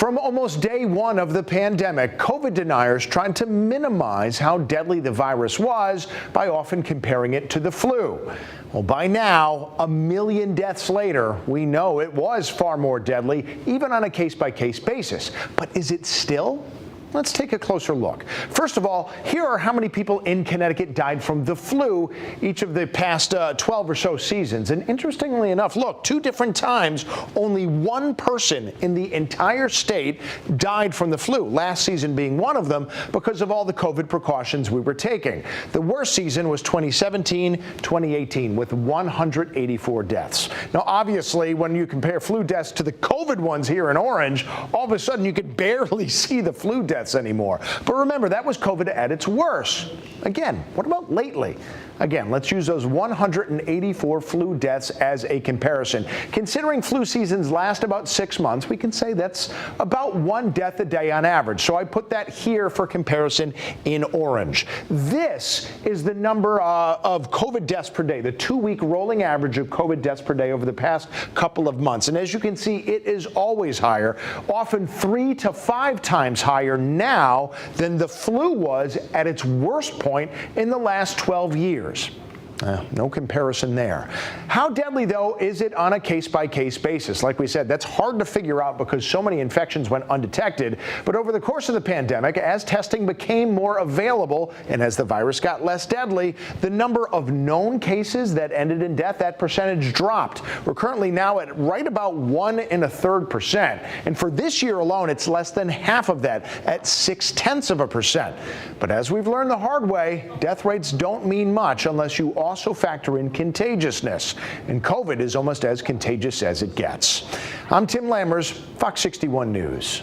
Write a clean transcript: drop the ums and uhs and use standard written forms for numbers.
From almost day one of the pandemic, COVID deniers tried to minimize how deadly the virus was by often comparing it to the flu. Well, by now, 1 million deaths later, we know it was far more deadly, even on a case-by-case basis. But is it still? Let's take a closer look. First of all, here are how many people in Connecticut died from the flu each of the past 12 or so seasons. And interestingly enough, look, 2 different times, only 1 person in the entire state died from the flu, last season being one of them because of all the COVID precautions we were taking. The worst season was 2017-2018 with 184 deaths. Now, obviously, when you compare flu deaths to the COVID ones here in orange, all of a sudden you could barely see the flu deaths anymore. But remember, that was COVID at its worst. Again, what about lately? Again, let's use those 184 flu deaths as a comparison. Considering flu seasons last about 6 months, we can say that's about 1 death a day on average. So I put that here for comparison in orange. This is the number of COVID deaths per day, the 2-week rolling average of COVID deaths per day over the past couple of months. And as you can see, it is always higher, often 3 to 5 times higher now than the flu was at its worst point in the last 12 years. No comparison there. How deadly, though, is it on a case-by-case basis? Like we said, that's hard to figure out because so many infections went undetected. But over the course of the pandemic, as testing became more available and as the virus got less deadly, the number of known cases that ended in death, that percentage dropped. We're currently now at right about 1 1/3%. And for this year alone, it's less than half of that at 0.6%. But as we've learned the hard way, death rates don't mean much unless you also factor in contagiousness, and COVID is almost as contagious as it gets. I'm Tim Lammers, Fox 61 News.